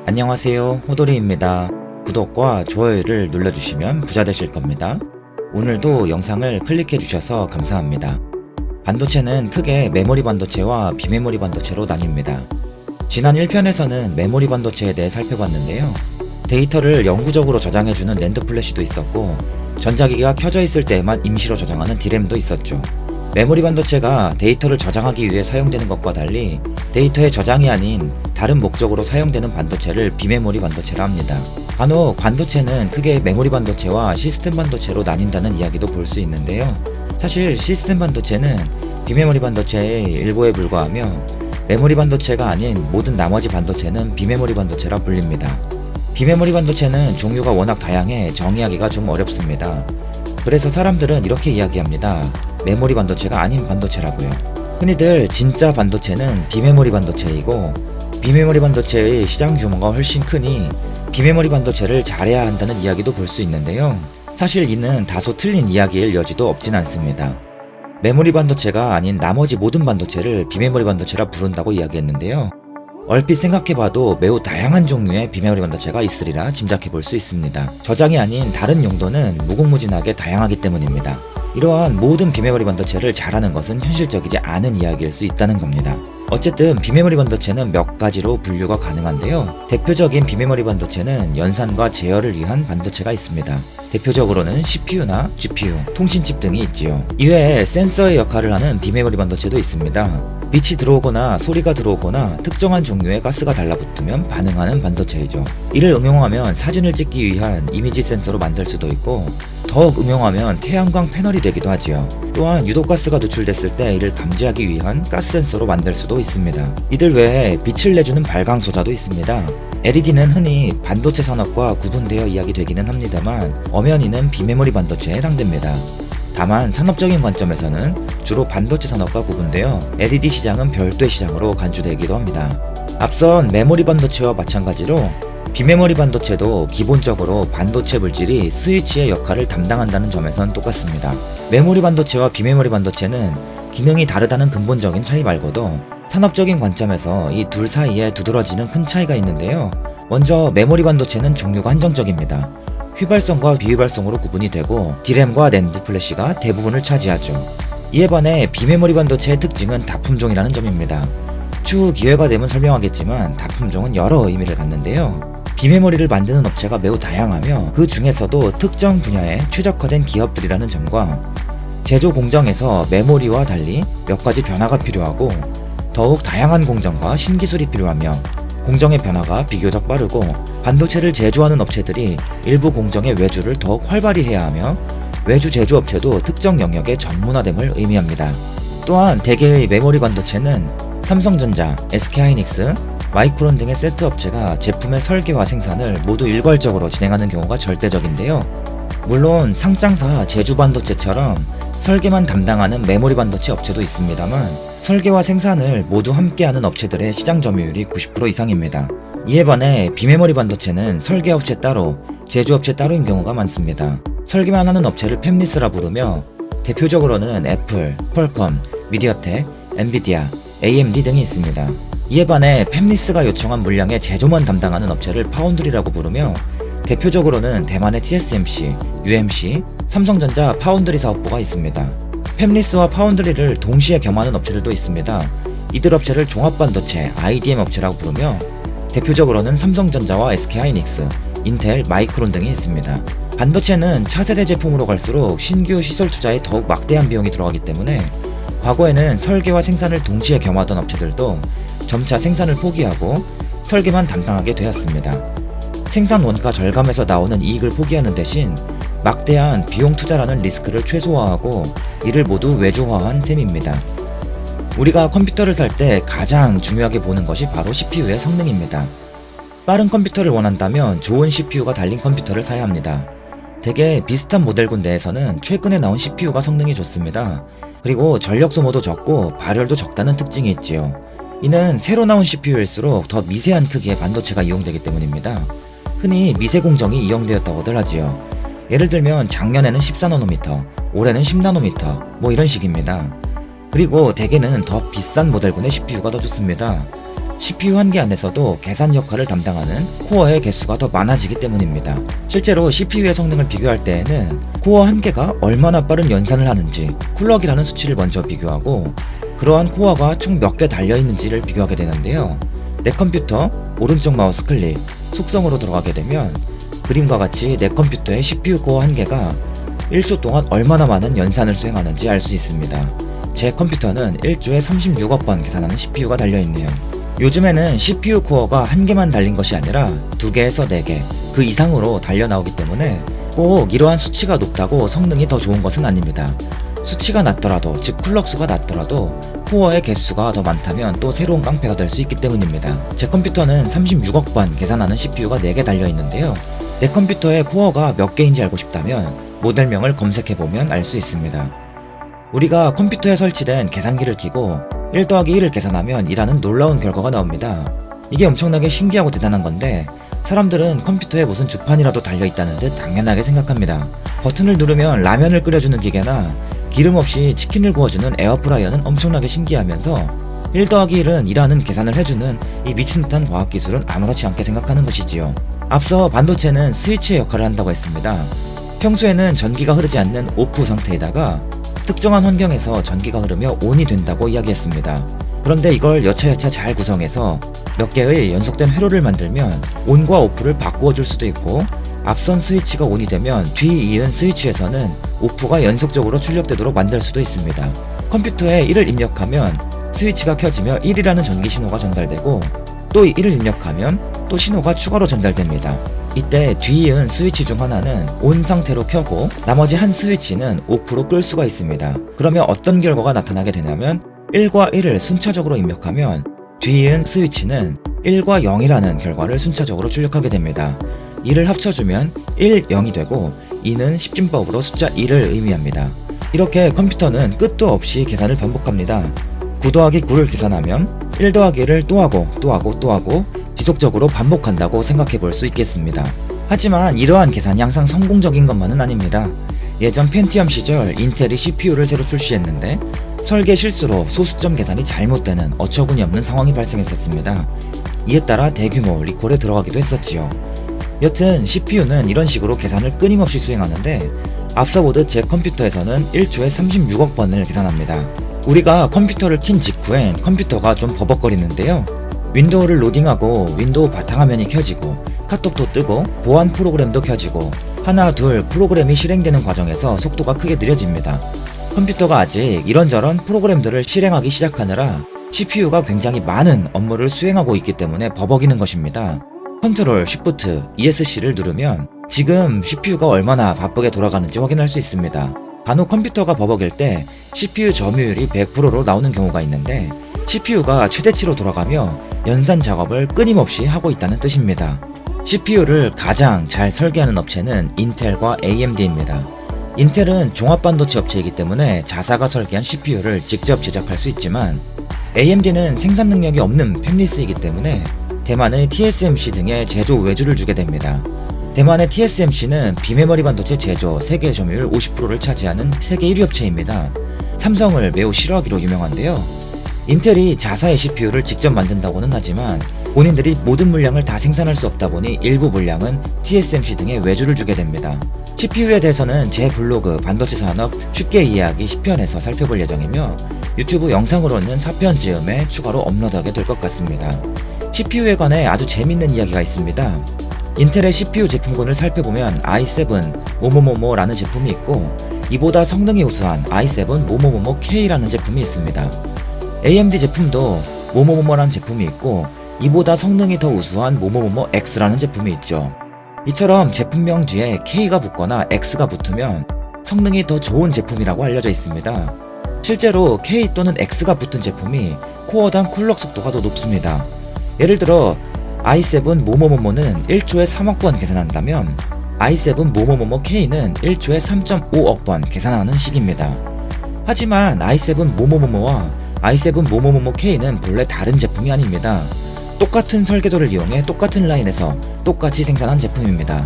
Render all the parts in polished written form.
안녕하세요, 호돌이입니다. 구독과 좋아요를 눌러주시면 부자 되실 겁니다. 오늘도 영상을 클릭해 주셔서 감사합니다. 반도체는 크게 메모리 반도체와 비메모리 반도체로 나뉩니다. 지난 1편에서는 메모리 반도체에 대해 살펴봤는데요. 데이터를 영구적으로 저장해주는 낸드 플래시도 있었고, 전자기기가 켜져 있을 때에만 임시로 저장하는 D램도 있었죠. 메모리 반도체가 데이터를 저장하기 위해 사용되는 것과 달리 데이터의 저장이 아닌 다른 목적으로 사용되는 반도체를 비메모리 반도체라 합니다. 간혹 반도체는 크게 메모리 반도체와 시스템 반도체로 나뉜다는 이야기도 볼 수 있는데요. 사실 시스템 반도체는 비메모리 반도체의 일부에 불과하며 메모리 반도체가 아닌 모든 나머지 반도체는 비메모리 반도체라 불립니다. 비메모리 반도체는 종류가 워낙 다양해 정의하기가 좀 어렵습니다. 그래서 사람들은 이렇게 이야기합니다. 메모리 반도체가 아닌 반도체라고요. 흔히들 진짜 반도체는 비메모리 반도체이고, 비메모리 반도체의 시장 규모가 훨씬 크니 비메모리 반도체를 잘해야 한다는 이야기도 볼 수 있는데요. 사실 이는 다소 틀린 이야기일 여지도 없진 않습니다. 메모리 반도체가 아닌 나머지 모든 반도체를 비메모리 반도체라 부른다고 이야기했는데요. 얼핏 생각해봐도 매우 다양한 종류의 비메모리 반도체가 있으리라 짐작해볼 수 있습니다. 저장이 아닌 다른 용도는 무궁무진하게 다양하기 때문입니다. 이러한 모든 비메모리 반도체를 잘하는 것은 현실적이지 않은 이야기일 수 있다는 겁니다. 어쨌든 비메모리 반도체는 몇 가지로 분류가 가능한데요. 대표적인 비메모리 반도체는 연산과 제어를 위한 반도체가 있습니다. 대표적으로는 CPU나 GPU, 통신칩 등이 있지요. 이외에 센서의 역할을 하는 비메모리 반도체도 있습니다. 빛이 들어오거나 소리가 들어오거나 특정한 종류의 가스가 달라붙으면 반응하는 반도체이죠. 이를 응용하면 사진을 찍기 위한 이미지 센서로 만들 수도 있고, 더욱 응용하면 태양광 패널이 되기도 하지요. 또한 유독가스가 누출됐을 때 이를 감지하기 위한 가스 센서로 만들 수도 있습니다. 이들 외에 빛을 내주는 발광소자도 있습니다. LED는 흔히 반도체 산업과 구분되어 이야기되기는 합니다만 엄연히는 비메모리 반도체에 해당됩니다. 다만 산업적인 관점에서는 주로 반도체 산업과 구분되어 LED 시장은 별도의 시장으로 간주되기도 합니다. 앞선 메모리 반도체와 마찬가지로 비메모리 반도체도 기본적으로 반도체 물질이 스위치의 역할을 담당한다는 점에선 똑같습니다. 메모리 반도체와 비메모리 반도체는 기능이 다르다는 근본적인 차이 말고도 산업적인 관점에서 이 둘 사이에 두드러지는 큰 차이가 있는데요. 먼저 메모리 반도체는 종류가 한정적입니다. 휘발성과 비휘발성으로 구분이 되고 D램과 낸드 플래시가 대부분을 차지하죠. 이에 반해 비메모리 반도체의 특징은 다품종이라는 점입니다. 추후 기회가 되면 설명하겠지만 다품종은 여러 의미를 갖는데요. 비메모리를 만드는 업체가 매우 다양하며 그 중에서도 특정 분야에 최적화된 기업들이라는 점과 제조 공정에서 메모리와 달리 몇 가지 변화가 필요하고 더욱 다양한 공정과 신기술이 필요하며 공정의 변화가 비교적 빠르고 반도체를 제조하는 업체들이 일부 공정의 외주를 더욱 활발히 해야 하며 외주 제조업체도 특정 영역의 전문화됨을 의미합니다. 또한 대개의 메모리 반도체는 삼성전자, SK하이닉스, 마이크론 등의 세트 업체가 제품의 설계와 생산을 모두 일괄적으로 진행하는 경우가 절대적인데요. 물론 상장사 제주반도체처럼 설계만 담당하는 메모리 반도체 업체도 있습니다만 설계와 생산을 모두 함께하는 업체들의 시장 점유율이 90% 이상입니다. 이에 반해 비메모리 반도체는 설계업체 따로, 제조업체 따로인 경우가 많습니다. 설계만 하는 업체를 팹리스라 부르며 대표적으로는 애플, 퀄컴, 미디어텍, 엔비디아, AMD 등이 있습니다. 이에 반해 팹리스가 요청한 물량의 제조만 담당하는 업체를 파운드리라고 부르며 대표적으로는 대만의 TSMC, UMC, 삼성전자 파운드리 사업부가 있습니다. 팹리스와 파운드리를 동시에 겸하는 업체들도 있습니다. 이들 업체를 종합반도체 IDM 업체라고 부르며 대표적으로는 삼성전자와 SK하이닉스, 인텔, 마이크론 등이 있습니다. 반도체는 차세대 제품으로 갈수록 신규 시설 투자에 더욱 막대한 비용이 들어가기 때문에 과거에는 설계와 생산을 동시에 겸하던 업체들도 점차 생산을 포기하고 설계만 담당하게 되었습니다. 생산 원가 절감에서 나오는 이익을 포기하는 대신 막대한 비용 투자라는 리스크를 최소화하고 이를 모두 외주화한 셈입니다. 우리가 컴퓨터를 살 때 가장 중요하게 보는 것이 바로 CPU의 성능입니다. 빠른 컴퓨터를 원한다면 좋은 CPU가 달린 컴퓨터를 사야 합니다. 대개 비슷한 모델군 내에서는 최근에 나온 CPU가 성능이 좋습니다. 그리고 전력 소모도 적고 발열도 적다는 특징이 있지요. 이는 새로 나온 CPU일수록 더 미세한 크기의 반도체가 이용되기 때문입니다. 흔히 미세 공정이 이용되었다고들 하지요. 예를 들면 작년에는 14나노미터, 올해는 10나노미터, 뭐 이런 식입니다. 그리고 대개는 더 비싼 모델군의 CPU가 더 좋습니다. CPU 한 개 안에서도 계산 역할을 담당하는 코어의 개수가 더 많아지기 때문입니다. 실제로 CPU의 성능을 비교할 때에는 코어 한 개가 얼마나 빠른 연산을 하는지 쿨럭이라는 수치를 먼저 비교하고 그러한 코어가 총 몇 개 달려있는지를 비교하게 되는데요. 내 컴퓨터 오른쪽 마우스 클릭 속성으로 들어가게 되면 그림과 같이 내 컴퓨터의 CPU 코어 한 개가 1초 동안 얼마나 많은 연산을 수행하는지 알 수 있습니다. 제 컴퓨터는 1초에 36억 번 계산하는 CPU가 달려있네요. 요즘에는 CPU 코어가 한 개만 달린 것이 아니라 2개에서 4개, 그 이상으로 달려 나오기 때문에 꼭 이러한 수치가 높다고 성능이 더 좋은 것은 아닙니다. 수치가 낮더라도, 즉 쿨럭수가 낮더라도 코어의 개수가 더 많다면 또 새로운 깡패가 될 수 있기 때문입니다. 제 컴퓨터는 36억 번 계산하는 CPU가 4개 달려있는데요. 내 컴퓨터의 코어가 몇 개인지 알고 싶다면 모델명을 검색해보면 알 수 있습니다. 우리가 컴퓨터에 설치된 계산기를 켜고 1 더하기 1을 계산하면 이라는 놀라운 결과가 나옵니다. 이게 엄청나게 신기하고 대단한 건데 사람들은 컴퓨터에 무슨 주판이라도 달려있다는 듯 당연하게 생각합니다. 버튼을 누르면 라면을 끓여주는 기계나 기름 없이 치킨을 구워주는 에어프라이어는 엄청나게 신기하면서 1 더하기 1은 이라는 계산을 해주는 이 미친듯한 과학기술은 아무렇지 않게 생각하는 것이지요. 앞서 반도체는 스위치의 역할을 한다고 했습니다. 평소에는 전기가 흐르지 않는 오프 상태에다가 특정한 환경에서 전기가 흐르며 ON이 된다고 이야기했습니다. 그런데 이걸 여차여차 잘 구성해서 몇 개의 연속된 회로를 만들면 ON과 OFF를 바꾸어 줄 수도 있고 앞선 스위치가 ON이 되면 뒤이은 스위치에서는 OFF가 연속적으로 출력되도록 만들 수도 있습니다. 컴퓨터에 1을 입력하면 스위치가 켜지며 1이라는 전기 신호가 전달되고 또 1을 입력하면 또 신호가 추가로 전달됩니다. 이때 뒤이은 스위치 중 하나는 ON 상태로 켜고 나머지 한 스위치는 OFF로 끌 수가 있습니다. 그러면 어떤 결과가 나타나게 되냐면 1과 1을 순차적으로 입력하면 뒤이은 스위치는 1과 0이라는 결과를 순차적으로 출력하게 됩니다. 2를 합쳐주면 1, 0이 되고 2는 십진법으로 숫자 2를 의미합니다. 이렇게 컴퓨터는 끝도 없이 계산을 반복합니다. 9 더하기 9를 계산하면 1 더하기 1을 또 하고 또 하고 또 하고 지속적으로 반복한다고 생각해 볼 수 있겠습니다. 하지만 이러한 계산이 항상 성공적인 것만은 아닙니다. 예전 펜티엄 시절 인텔이 CPU를 새로 출시했는데 설계 실수로 소수점 계산이 잘못되는 어처구니 없는 상황이 발생했었습니다. 이에 따라 대규모 리콜에 들어가기도 했었지요. 여튼 CPU는 이런 식으로 계산을 끊임없이 수행하는데 앞서 보듯 제 컴퓨터에서는 1초에 36억 번을 계산합니다. 우리가 컴퓨터를 킨 직후엔 컴퓨터가 좀 버벅거리는데요. 윈도우를 로딩하고 윈도우 바탕화면이 켜지고 카톡도 뜨고 보안 프로그램도 켜지고 하나 둘 프로그램이 실행되는 과정에서 속도가 크게 느려집니다. 컴퓨터가 아직 이런저런 프로그램들을 실행하기 시작하느라 CPU가 굉장히 많은 업무를 수행하고 있기 때문에 버벅이는 것입니다. 컨트롤, 쉬프트, ESC를 누르면 지금 CPU가 얼마나 바쁘게 돌아가는지 확인할 수 있습니다. 간혹 컴퓨터가 버벅일 때 CPU 점유율이 100%로 나오는 경우가 있는데 CPU가 최대치로 돌아가며 연산 작업을 끊임없이 하고 있다는 뜻입니다. CPU를 가장 잘 설계하는 업체는 인텔과 AMD입니다. 인텔은 종합반도체 업체이기 때문에 자사가 설계한 CPU를 직접 제작할 수 있지만 AMD는 생산 능력이 없는 팹리스이기 때문에 대만의 TSMC 등의 제조 외주를 주게 됩니다. 대만의 TSMC는 비메모리 반도체 제조 세계 점유율 50%를 차지하는 세계 1위 업체입니다. 삼성을 매우 싫어하기로 유명한데요. 인텔이 자사의 CPU를 직접 만든다고는 하지만 본인들이 모든 물량을 다 생산할 수 없다 보니 일부 물량은 TSMC 등의 외주를 주게 됩니다. CPU에 대해서는 제 블로그 반도체 산업 쉽게 이해하기 10편에서 살펴볼 예정이며 유튜브 영상으로는 4편 즈음에 추가로 업로드하게 될 것 같습니다. CPU에 관해 아주 재밌는 이야기가 있습니다. 인텔의 CPU 제품군을 살펴보면 i7 뭐뭐뭐뭐라는 제품이 있고 이보다 성능이 우수한 i7 뭐뭐뭐뭐 K라는 제품이 있습니다. AMD 제품도 뭐뭐뭐뭐라는 제품이 있고 이보다 성능이 더 우수한 뭐뭐뭐뭐 X라는 제품이 있죠. 이처럼 제품명 뒤에 K가 붙거나 X가 붙으면 성능이 더 좋은 제품이라고 알려져 있습니다. 실제로 K 또는 X가 붙은 제품이 코어당 쿨럭 속도가 더 높습니다. 예를 들어 i7 뭐뭐뭐뭐는 1초에 3억 번 계산한다면 i7 뭐뭐뭐뭐 K는 1초에 3.5억 번 계산하는 식입니다. 하지만 i7 뭐뭐뭐뭐와 i7 뭐뭐뭐뭐 K는 본래 다른 제품이 아닙니다. 똑같은 설계도를 이용해 똑같은 라인에서 똑같이 생산한 제품입니다.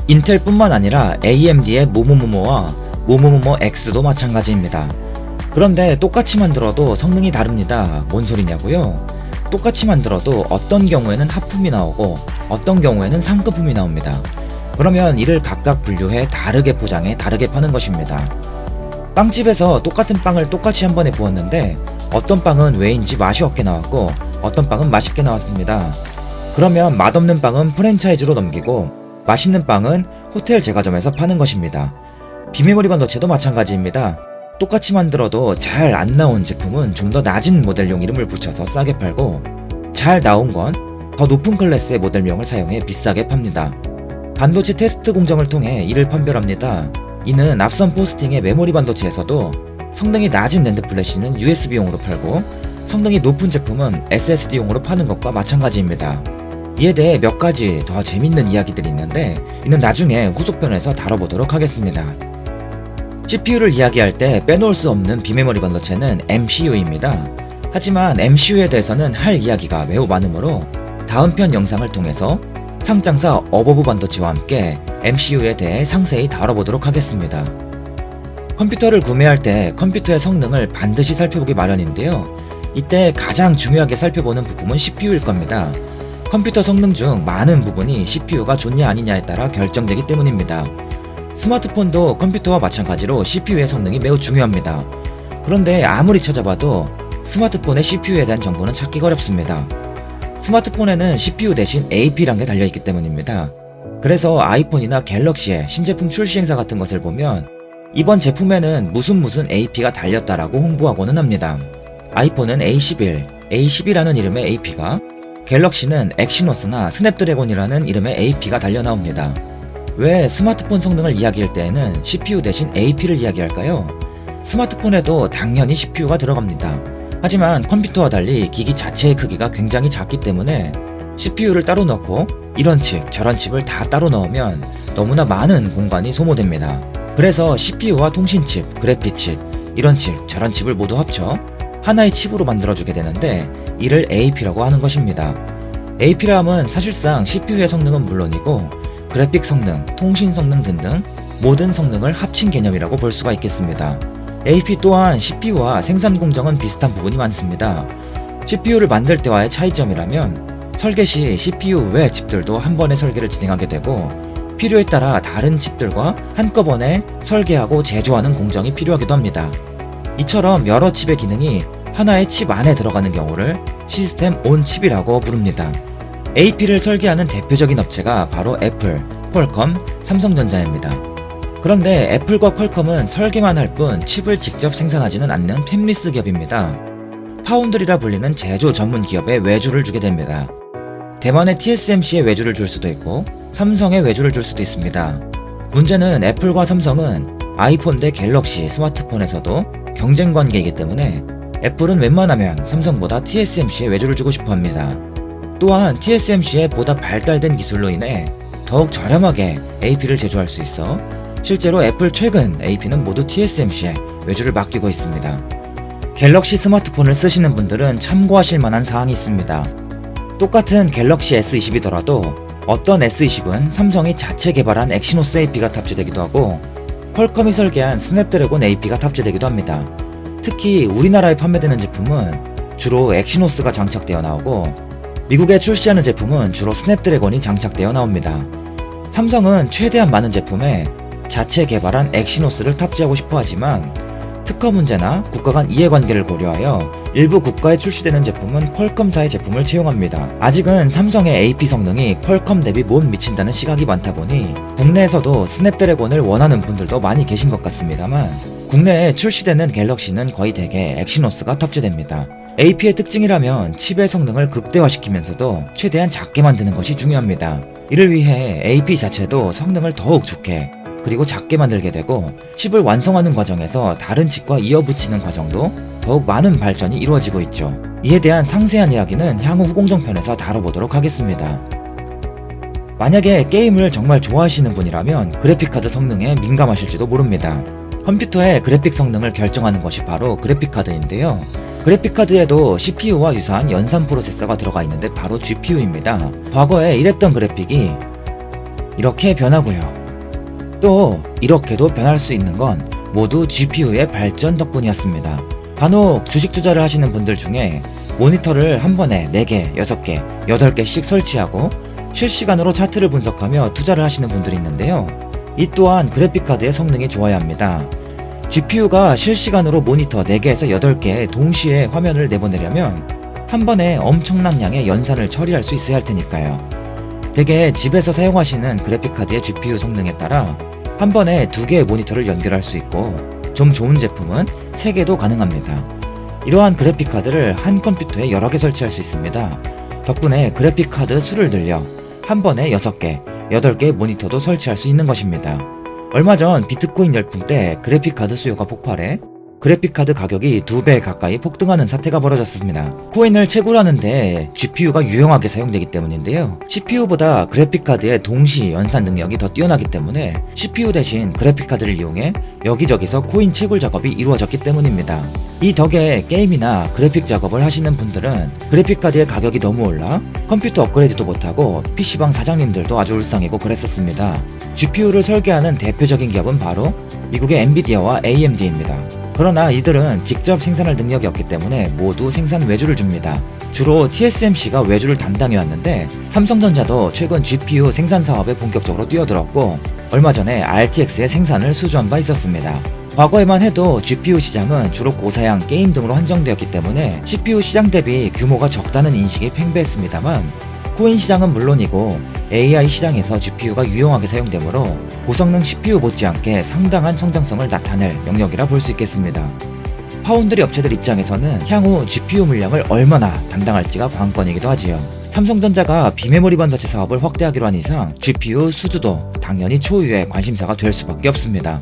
인텔뿐만 아니라 AMD의 뭐뭐뭐뭐와 뭐뭐뭐뭐 X도 마찬가지입니다. 그런데 똑같이 만들어도 성능이 다릅니다. 뭔 소리냐고요? 똑같이 만들어도 어떤 경우에는 하품이 나오고 어떤 경우에는 상급품이 나옵니다. 그러면 이를 각각 분류해 다르게 포장해 다르게 파는 것입니다. 빵집에서 똑같은 빵을 똑같이 한 번에 구웠는데 어떤 빵은 왜인지 맛이 없게 나왔고 어떤 빵은 맛있게 나왔습니다. 그러면 맛없는 빵은 프랜차이즈로 넘기고 맛있는 빵은 호텔 제과점에서 파는 것입니다. 비메모리 반도체도 마찬가지입니다. 똑같이 만들어도 잘 안 나온 제품은 좀 더 낮은 모델용 이름을 붙여서 싸게 팔고 잘 나온 건 더 높은 클래스의 모델명을 사용해 비싸게 팝니다. 반도체 테스트 공정을 통해 이를 판별합니다. 이는 앞선 포스팅의 메모리 반도체에서도 성능이 낮은 낸드 플래시는 USB용으로 팔고 성능이 높은 제품은 SSD용으로 파는 것과 마찬가지입니다. 이에 대해 몇 가지 더 재밌는 이야기들이 있는데 이는 나중에 후속편에서 다뤄보도록 하겠습니다. CPU를 이야기할 때 빼놓을 수 없는 비메모리 반도체는 MCU입니다. 하지만 MCU에 대해서는 할 이야기가 매우 많으므로 다음 편 영상을 통해서 상장사 어버브 반도체와 함께 MCU에 대해 상세히 다뤄보도록 하겠습니다. 컴퓨터를 구매할 때 컴퓨터의 성능을 반드시 살펴보기 마련인데요. 이때 가장 중요하게 살펴보는 부품은 CPU일 겁니다. 컴퓨터 성능 중 많은 부분이 CPU가 좋냐 아니냐에 따라 결정되기 때문입니다. 스마트폰도 컴퓨터와 마찬가지로 CPU의 성능이 매우 중요합니다. 그런데 아무리 찾아봐도 스마트폰의 CPU에 대한 정보는 찾기가 어렵습니다. 스마트폰에는 CPU 대신 AP란 게 달려있기 때문입니다. 그래서 아이폰이나 갤럭시의 신제품 출시 행사 같은 것을 보면 이번 제품에는 무슨 AP가 달렸다라고 홍보하고는 합니다. 아이폰은 A11, A12라는 이름의 AP가, 갤럭시는 엑시노스나 스냅드래곤이라는 이름의 AP가 달려 나옵니다. 왜 스마트폰 성능을 이야기할 때에는 CPU 대신 AP를 이야기할까요? 스마트폰에도 당연히 CPU가 들어갑니다. 하지만 컴퓨터와 달리 기기 자체의 크기가 굉장히 작기 때문에 CPU를 따로 넣고 이런 칩, 저런 칩을 다 따로 넣으면 너무나 많은 공간이 소모됩니다. 그래서 CPU와 통신칩, 그래픽칩, 이런 칩, 저런 칩을 모두 합쳐 하나의 칩으로 만들어주게 되는데 이를 AP라고 하는 것입니다. AP람은 사실상 CPU의 성능은 물론이고 그래픽 성능, 통신 성능 등등 모든 성능을 합친 개념이라고 볼 수가 있겠습니다. AP 또한 CPU와 생산 공정은 비슷한 부분이 많습니다. CPU를 만들 때와의 차이점이라면 설계 시 CPU 외 칩들도 한 번에 설계를 진행하게 되고 필요에 따라 다른 칩들과 한꺼번에 설계하고 제조하는 공정이 필요하기도 합니다. 이처럼 여러 칩의 기능이 하나의 칩 안에 들어가는 경우를 시스템 온 칩이라고 부릅니다. AP를 설계하는 대표적인 업체가 바로 애플, 퀄컴, 삼성전자입니다. 그런데 애플과 퀄컴은 설계만 할 뿐 칩을 직접 생산하지는 않는 팹리스 기업입니다. 파운드리라 불리는 제조 전문 기업에 외주를 주게 됩니다. 대만의 TSMC에 외주를 줄 수도 있고 삼성에 외주를 줄 수도 있습니다. 문제는 애플과 삼성은 아이폰 대 갤럭시 스마트폰에서도 경쟁 관계이기 때문에 애플은 웬만하면 삼성보다 TSMC에 외주를 주고 싶어 합니다. 또한 TSMC의 보다 발달된 기술로 인해 더욱 저렴하게 AP를 제조할 수 있어 실제로 애플 최근 AP는 모두 TSMC에 외주를 맡기고 있습니다. 갤럭시 스마트폰을 쓰시는 분들은 참고하실 만한 사항이 있습니다. 똑같은 갤럭시 S20이더라도 어떤 S20은 삼성이 자체 개발한 엑시노스 AP가 탑재되기도 하고 퀄컴이 설계한 스냅드래곤 AP가 탑재되기도 합니다. 특히 우리나라에 판매되는 제품은 주로 엑시노스가 장착되어 나오고 미국에 출시하는 제품은 주로 스냅드래곤이 장착되어 나옵니다. 삼성은 최대한 많은 제품에 자체 개발한 엑시노스를 탑재하고 싶어 하지만 특허 문제나 국가 간 이해관계를 고려하여 일부 국가에 출시되는 제품은 퀄컴사의 제품을 채용합니다. 아직은 삼성의 AP 성능이 퀄컴 대비 못 미친다는 시각이 많다 보니 국내에서도 스냅드래곤을 원하는 분들도 많이 계신 것 같습니다만 국내에 출시되는 갤럭시는 거의 대개 엑시노스가 탑재됩니다. AP의 특징이라면 칩의 성능을 극대화시키면서도 최대한 작게 만드는 것이 중요합니다. 이를 위해 AP 자체도 성능을 더욱 좋게 그리고 작게 만들게 되고 칩을 완성하는 과정에서 다른 칩과 이어붙이는 과정도 더욱 많은 발전이 이루어지고 있죠. 이에 대한 상세한 이야기는 향후 후공정편에서 다뤄보도록 하겠습니다. 만약에 게임을 정말 좋아하시는 분이라면 그래픽카드 성능에 민감하실지도 모릅니다. 컴퓨터의 그래픽 성능을 결정하는 것이 바로 그래픽카드인데요. 그래픽카드에도 CPU와 유사한 연산 프로세서가 들어가 있는데 바로 GPU입니다. 과거에 이랬던 그래픽이 이렇게 변하고요. 또 이렇게도 변할 수 있는 건 모두 GPU의 발전 덕분이었습니다. 간혹 주식 투자를 하시는 분들 중에 모니터를 한 번에 4개, 6개, 8개씩 설치하고 실시간으로 차트를 분석하며 투자를 하시는 분들이 있는데요. 이 또한 그래픽카드의 성능이 좋아야 합니다. GPU가 실시간으로 모니터 4개에서 8개의 동시에 화면을 내보내려면 한 번에 엄청난 양의 연산을 처리할 수 있어야 할 테니까요. 대개 집에서 사용하시는 그래픽카드의 GPU 성능에 따라 한 번에 2개의 모니터를 연결할 수 있고 좀 좋은 제품은 3개도 가능합니다. 이러한 그래픽카드를 한 컴퓨터에 여러 개 설치할 수 있습니다. 덕분에 그래픽카드 수를 늘려 한 번에 6개, 8개의 모니터도 설치할 수 있는 것입니다. 얼마 전 비트코인 열풍 때 그래픽카드 수요가 폭발해 그래픽카드 가격이 2배 가까이 폭등하는 사태가 벌어졌습니다. 코인을 채굴하는데 GPU가 유용하게 사용되기 때문인데요. CPU보다 그래픽카드의 동시 연산 능력이 더 뛰어나기 때문에 CPU 대신 그래픽카드를 이용해 여기저기서 코인 채굴 작업이 이루어졌기 때문입니다. 이 덕에 게임이나 그래픽 작업을 하시는 분들은 그래픽카드의 가격이 너무 올라 컴퓨터 업그레이드도 못하고 PC방 사장님들도 아주 울상이고 그랬었습니다. GPU를 설계하는 대표적인 기업은 바로 미국의 엔비디아와 AMD입니다. 그러나 이들은 직접 생산할 능력이 없기 때문에 모두 생산 외주를 줍니다. 주로 TSMC가 외주를 담당해 왔는데 삼성전자도 최근 GPU 생산 사업에 본격적으로 뛰어들었고 얼마 전에 RTX의 생산을 수주한 바 있었습니다. 과거에만 해도 GPU 시장은 주로 고사양 게임 등으로 한정되었기 때문에 CPU 시장 대비 규모가 적다는 인식이 팽배했습니다만 코인 시장은 물론이고 AI 시장에서 GPU가 유용하게 사용되므로 고성능 CPU 못지않게 상당한 성장성을 나타낼 영역이라 볼 수 있겠습니다. 파운드리 업체들 입장에서는 향후 GPU 물량을 얼마나 담당할지가 관건이기도 하지요. 삼성전자가 비메모리 반도체 사업을 확대하기로 한 이상 GPU 수주도 당연히 초유의 관심사가 될 수밖에 없습니다.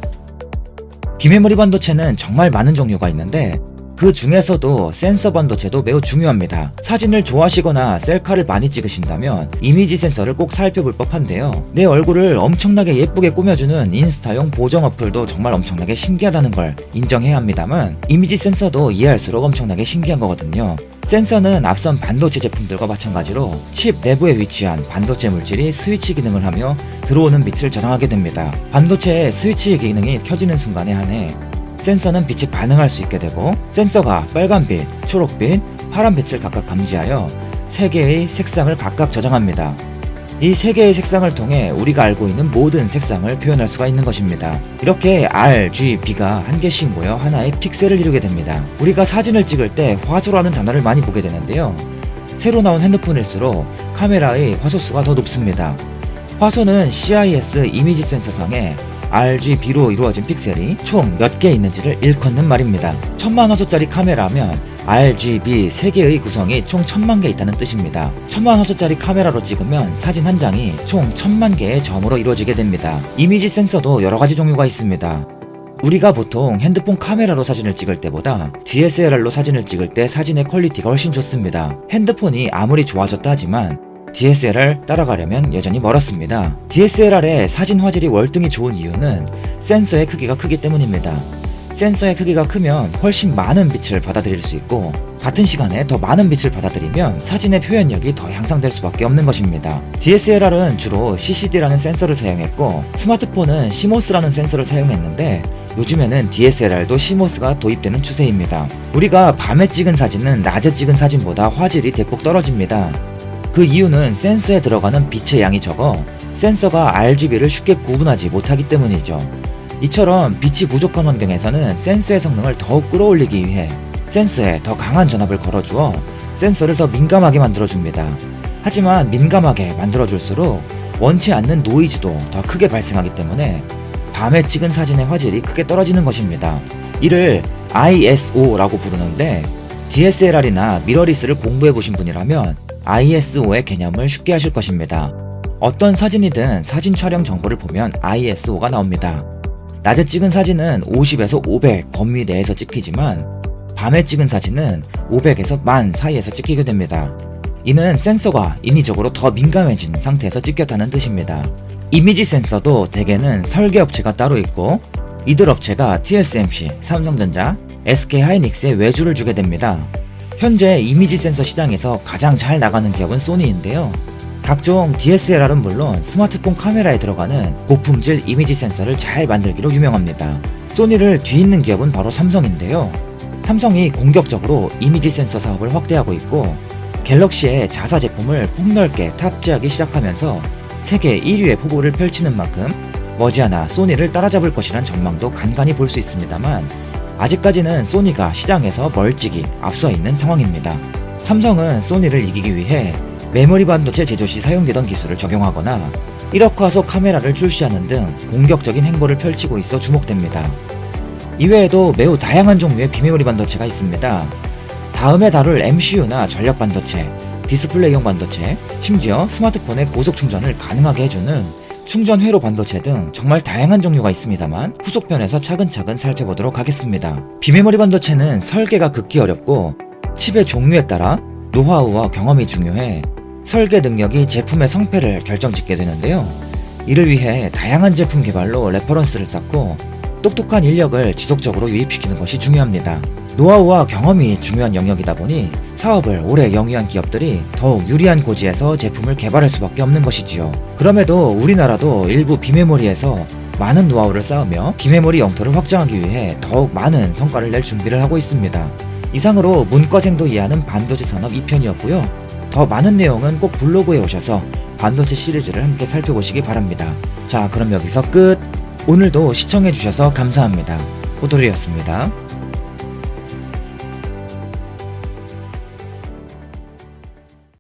비메모리 반도체는 정말 많은 종류가 있는데 그 중에서도 센서 반도체도 매우 중요합니다. 사진을 좋아하시거나 셀카를 많이 찍으신다면 이미지 센서를 꼭 살펴볼 법한데요. 내 얼굴을 엄청나게 예쁘게 꾸며주는 인스타용 보정 어플도 정말 엄청나게 신기하다는 걸 인정해야 합니다만 이미지 센서도 이해할수록 엄청나게 신기한 거거든요. 센서는 앞선 반도체 제품들과 마찬가지로 칩 내부에 위치한 반도체 물질이 스위치 기능을 하며 들어오는 빛을 저장하게 됩니다. 반도체의 스위치 기능이 켜지는 순간에 한해 센서는 빛이 반응할 수 있게 되고 센서가 빨간빛, 초록빛, 파란빛을 각각 감지하여 3개의 색상을 각각 저장합니다. 이 3개의 색상을 통해 우리가 알고 있는 모든 색상을 표현할 수가 있는 것입니다. 이렇게 R, G, B가 한 개씩 모여 하나의 픽셀을 이루게 됩니다. 우리가 사진을 찍을 때 화소라는 단어를 많이 보게 되는데요. 새로 나온 핸드폰일수록 카메라의 화소수가 더 높습니다. 화소는 CIS 이미지 센서상에 RGB로 이루어진 픽셀이 총 몇 개 있는지를 일컫는 말입니다. 1000만 화소짜리 카메라면 RGB 3개의 구성이 총 1000만 개 있다는 뜻입니다. 1000만 화소짜리 카메라로 찍으면 사진 한 장이 총 1000만 개의 점으로 이루어지게 됩니다. 이미지 센서도 여러 가지 종류가 있습니다. 우리가 보통 핸드폰 카메라로 사진을 찍을 때보다 DSLR로 사진을 찍을 때 사진의 퀄리티가 훨씬 좋습니다. 핸드폰이 아무리 좋아졌다 하지만 DSLR 따라가려면 여전히 멀었습니다. DSLR의 사진 화질이 월등히 좋은 이유는 센서의 크기가 크기 때문입니다. 센서의 크기가 크면 훨씬 많은 빛을 받아들일 수 있고 같은 시간에 더 많은 빛을 받아들이면 사진의 표현력이 더 향상될 수밖에 없는 것입니다. DSLR은 주로 CCD라는 센서를 사용했고 스마트폰은 CMOS라는 센서를 사용했는데 요즘에는 DSLR도 CMOS가 도입되는 추세입니다. 우리가 밤에 찍은 사진은 낮에 찍은 사진보다 화질이 대폭 떨어집니다. 그 이유는 센서에 들어가는 빛의 양이 적어 센서가 RGB를 쉽게 구분하지 못하기 때문이죠. 이처럼 빛이 부족한 환경에서는 센서의 성능을 더욱 끌어올리기 위해 센서에 더 강한 전압을 걸어주어 센서를 더 민감하게 만들어줍니다. 하지만 민감하게 만들어줄수록 원치 않는 노이즈도 더 크게 발생하기 때문에 밤에 찍은 사진의 화질이 크게 떨어지는 것입니다. 이를 ISO라고 부르는데 DSLR이나 미러리스를 공부해보신 분이라면 ISO의 개념을 쉽게 하실 것입니다. 어떤 사진이든 사진 촬영 정보를 보면 ISO가 나옵니다. 낮에 찍은 사진은 50에서 500 범위 내에서 찍히지만 밤에 찍은 사진은 500에서 10,000 사이에서 찍히게 됩니다. 이는 센서가 인위적으로 더 민감해진 상태에서 찍혔다는 뜻입니다. 이미지 센서도 대개는 설계업체가 따로 있고 이들 업체가 TSMC, 삼성전자, SK하이닉스에 외주를 주게 됩니다. 현재 이미지 센서 시장에서 가장 잘 나가는 기업은 소니인데요. 각종 DSLR은 물론 스마트폰 카메라에 들어가는 고품질 이미지 센서를 잘 만들기로 유명합니다. 소니를 뒤잇는 기업은 바로 삼성인데요. 삼성이 공격적으로 이미지 센서 사업을 확대하고 있고 갤럭시의 자사 제품을 폭넓게 탑재하기 시작하면서 세계 1위의 포부를 펼치는 만큼 머지않아 소니를 따라잡을 것이란 전망도 간간히 볼 수 있습니다만 아직까지는 소니가 시장에서 멀찍이 앞서 있는 상황입니다. 삼성은 소니를 이기기 위해 메모리 반도체 제조 시 사용되던 기술을 적용하거나 1억 화소 카메라를 출시하는 등 공격적인 행보를 펼치고 있어 주목됩니다. 이외에도 매우 다양한 종류의 비메모리 반도체가 있습니다. 다음에 다룰 MCU나 전력 반도체, 디스플레이용 반도체, 심지어 스마트폰의 고속 충전을 가능하게 해주는 충전 회로 반도체 등 정말 다양한 종류가 있습니다만 후속편에서 차근차근 살펴보도록 하겠습니다. 비메모리 반도체는 설계가 극히 어렵고 칩의 종류에 따라 노하우와 경험이 중요해 설계 능력이 제품의 성패를 결정짓게 되는데요. 이를 위해 다양한 제품 개발로 레퍼런스를 쌓고 똑똑한 인력을 지속적으로 유입시키는 것이 중요합니다. 노하우와 경험이 중요한 영역이다 보니 사업을 오래 영위한 기업들이 더욱 유리한 고지에서 제품을 개발할 수밖에 없는 것이지요. 그럼에도 우리나라도 일부 비메모리에서 많은 노하우를 쌓으며 비메모리 영토를 확장하기 위해 더욱 많은 성과를 낼 준비를 하고 있습니다. 이상으로 문과생도 이해하는 반도체 산업 2편이었고요. 더 많은 내용은 꼭 블로그에 오셔서 반도체 시리즈를 함께 살펴보시기 바랍니다. 자, 그럼 여기서 끝! 오늘도 시청해주셔서 감사합니다. 호돌이였습니다.